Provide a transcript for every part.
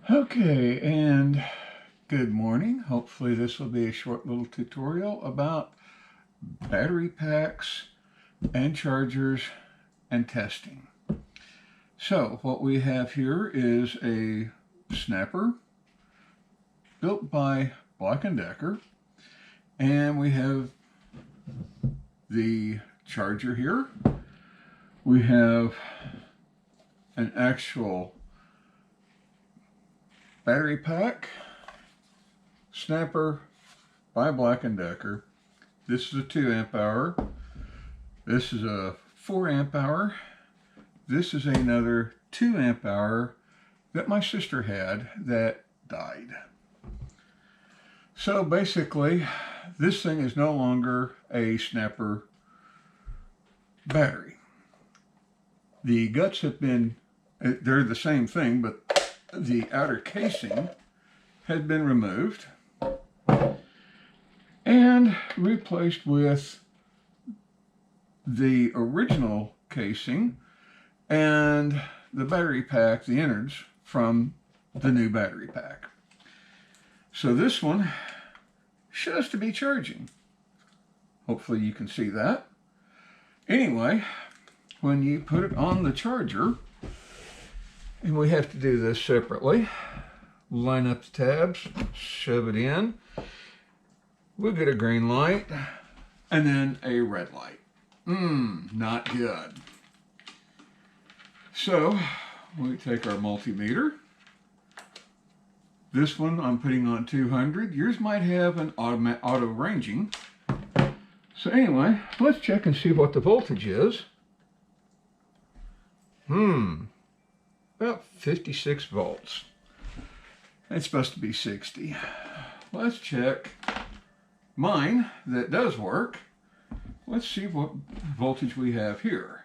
Okay, and good morning. Hopefully this will be a short little tutorial about battery packs and chargers and testing. So what we have here is a snapper built by Black & Decker, and we have the charger here. We have an actual battery pack snapper by Black & Decker. This is a 2 amp hour. This is a 4 amp hour. This is another 2 amp hour that my sister had that died. So basically, this thing is no longer a snapper battery. The guts have been, they're the same thing, but the outer casing had been removed and replaced with the original casing and the battery pack, the innards from the new battery pack. So this one shows to be charging. Hopefully you can see that. Anyway, when you put it on the charger, and we have to do this separately, line up the tabs, shove it in, we'll get a green light, and then a red light. Not good. So we take our multimeter. This one I'm putting on 200. Yours might have an auto ranging. So anyway, let's check and see what the voltage is. About 56 volts. It's supposed to be 60. Let's check mine that does work. Let's see what voltage we have here.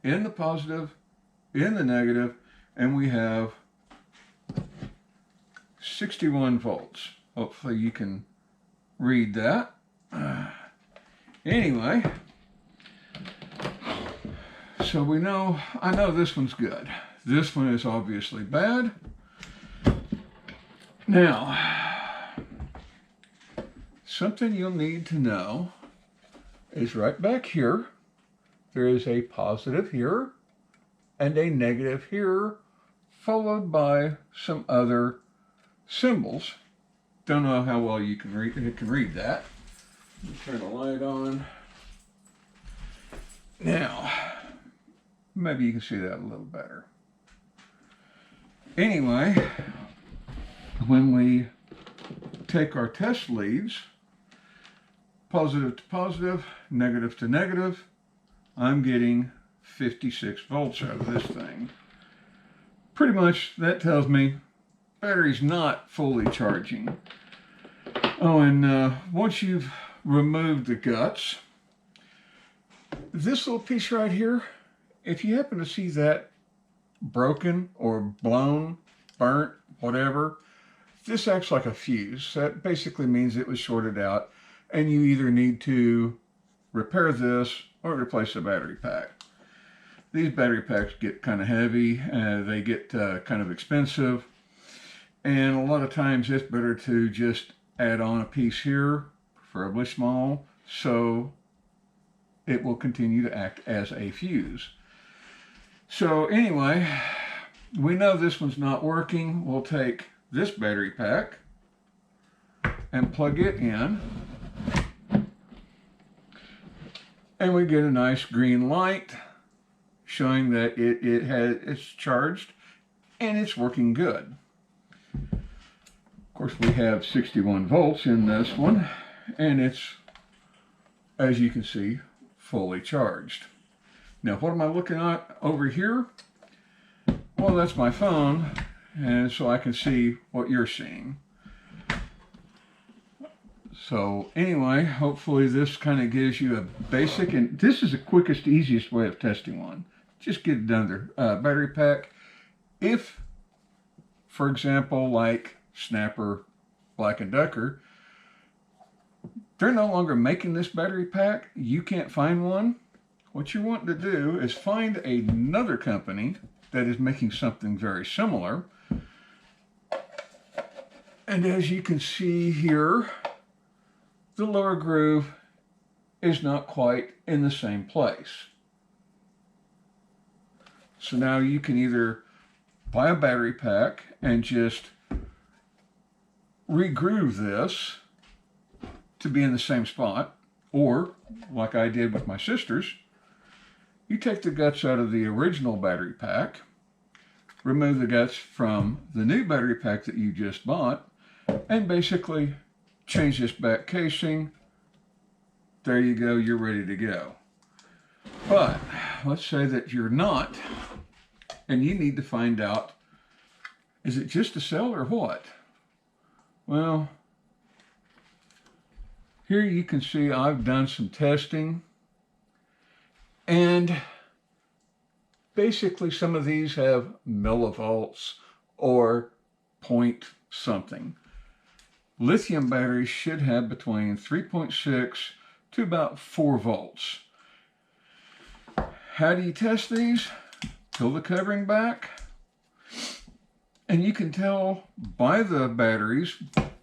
In the positive, in the negative, and we have 61 volts. Hopefully you can read that. Anyway, so I know this one's good. This one is obviously bad. Now, something you'll need to know is right back here, there is a positive here and a negative here, followed by some other symbols. Don't know how well you can read that. Turn the light on. Now, maybe you can see that a little better. Anyway, when we take our test leads, positive to positive, negative to negative, I'm getting 56 volts out of this thing. Pretty much that tells me battery's not fully charging. Oh, and once you've removed the guts, this little piece right here, if you happen to see that broken or blown, burnt, whatever, this acts like a fuse. That basically means it was shorted out, and you either need to repair this or replace the battery pack. These battery packs get kind of heavy, they get kind of expensive, and a lot of times it's better to just add on a piece here, preferably small, so it will continue to act as a fuse. So anyway, we know this one's not working. We'll take this battery pack and plug it in, and we get a nice green light showing that it's charged and it's working good. Of course, we have 61 volts in this one, and it's, as you can see, fully charged. Now, what am I looking at over here? Well, that's my phone, and so I can see what you're seeing. So anyway, hopefully this kind of gives you a basic, and this is the quickest, easiest way of testing one. Just get it done there. Battery pack. If, for example, like Snapper, Black & Decker, they're no longer making this battery pack, you can't find one, what you want to do is find another company that is making something very similar, And as you can see here, the lower groove is not quite in the same place. So now you can either buy a battery pack and just re-groove this to be in the same spot, or like I did with my sisters, you take the guts out of the original battery pack, remove the guts from the new battery pack that you just bought, and basically change this back casing. There you go, you're ready to go. But let's say that you're not, and you need to find out, is it just a cell or what? Well, here you can see I've done some testing, and basically some of these have millivolts or point something. Lithium batteries should have between 3.6 to about 4 volts. How do you test these? Peel the covering back, and you can tell by the batteries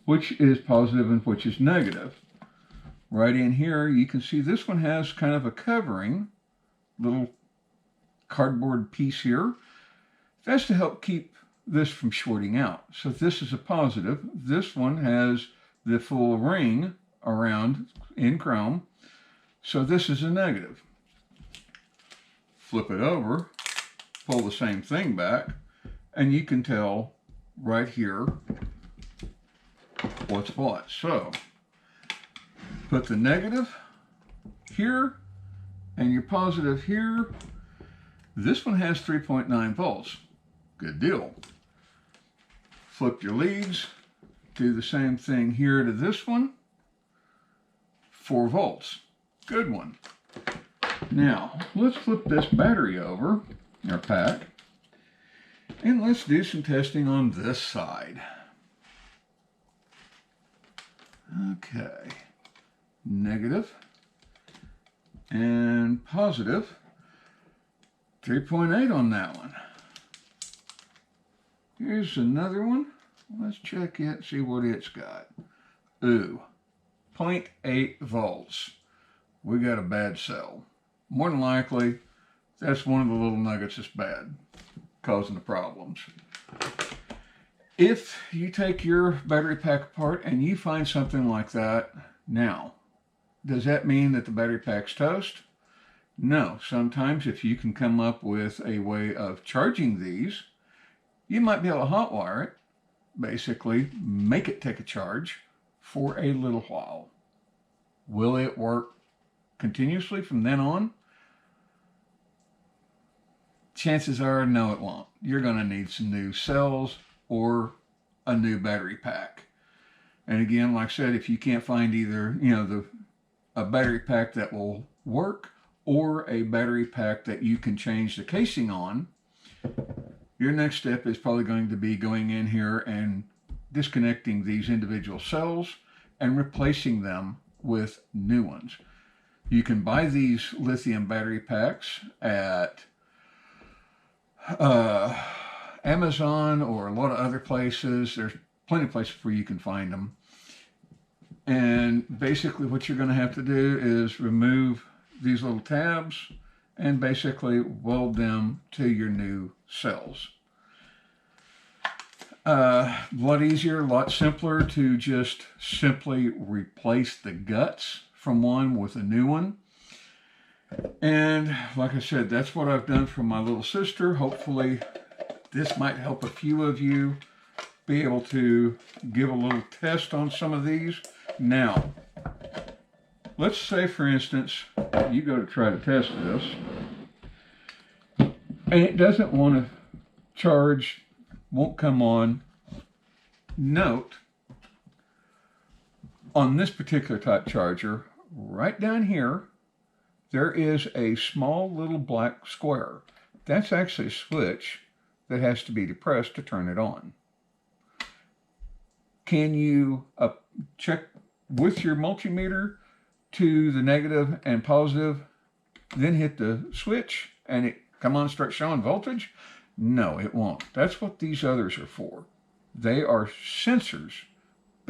which is positive and which is negative. Right in here, you can see this one has kind of a covering, little cardboard piece here. That's to help keep this from shorting out. So this is a positive. This one has the full ring around in chrome. So this is a negative. Flip it over, pull the same thing back, and you can tell right here what's what. So put the negative here and your positive here. This one has 3.9 volts. Good deal. Flip your leads, do the same thing here to this one. 4 volts. Good one. Now, let's flip this battery over, our pack, and let's do some testing on this side. Okay. Negative and positive. 3.8 on that one. Here's another one. Let's check it, see what it's got. Ooh, 0.8 volts. We got a bad cell. More than likely, that's one of the little nuggets that's bad, causing the problems. If you take your battery pack apart and you find something like that, now, does that mean that the battery pack's toast? No. Sometimes if you can come up with a way of charging these, you might be able to hotwire it, basically make it take a charge for a little while. Will it work continuously from then on? Chances are, no, it won't. You're going to need some new cells or a new battery pack. And again, like I said, if you can't find either, a battery pack that will work or a battery pack that you can change the casing on, your next step is probably going to be going in here and disconnecting these individual cells and replacing them with new ones. You can buy these lithium battery packs at Amazon or a lot of other places. There's plenty of places where you can find them. And basically what you're going to have to do is remove these little tabs and basically weld them to your new cells. A lot easier, a lot simpler to just simply replace the guts from one with a new one. And like I said, that's what I've done for my little sister. Hopefully this might help a few of you be able to give a little test on some of these. Now, let's say, for instance, you go to try to test this, and it doesn't want to charge, won't come on. Note, on this particular type charger, right down here, there is a small little black square. That's actually a switch that has to be depressed to turn it on. Can you check with your multimeter to the negative and positive, then hit the switch and it come on and start showing voltage? No, it won't. That's what these others are for. They are sensors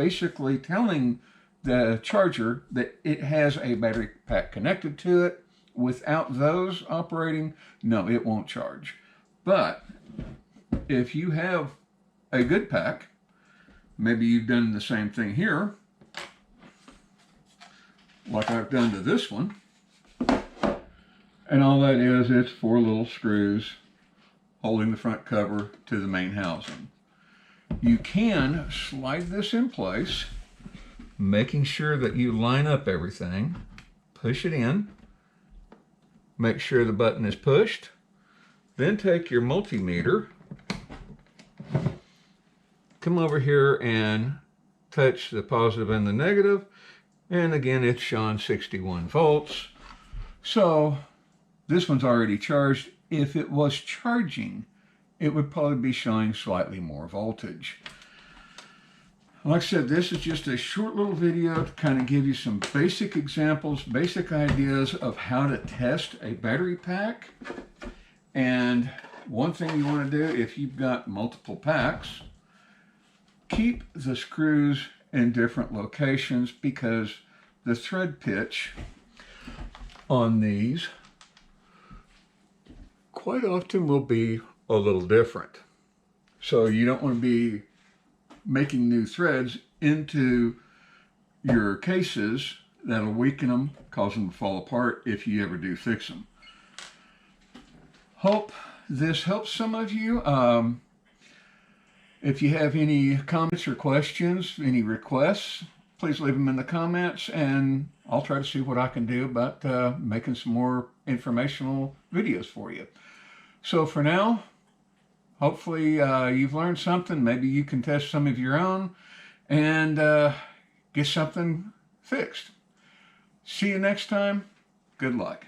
basically telling the charger that it has a battery pack connected to it. Without those operating, no, it won't charge. But if you have a good pack, maybe you've done the same thing here, like I've done to this one. And all that is, it's 4 little screws holding the front cover to the main housing. You can slide this in place, making sure that you line up everything, push it in, make sure the button is pushed, then take your multimeter, come over here and touch the positive and the negative, and again it's showing 61 volts. So this one's already charged. If it was charging, it would probably be showing slightly more voltage. Like I said, this is just a short little video to kind of give you some basic examples, basic ideas of how to test a battery pack. And one thing you want to do, if you've got multiple packs, keep the screws in different locations, because the thread pitch on these quite often will be a little different. So you don't want to be making new threads into your cases. That'll weaken them, cause them to fall apart if you ever do fix them. Hope this helps some of you. If you have any comments or questions, any requests, please leave them in the comments, and I'll try to see what I can do about making some more informational videos for you. So for now, hopefully you've learned something. Maybe you can test some of your own and get something fixed. See you next time. Good luck.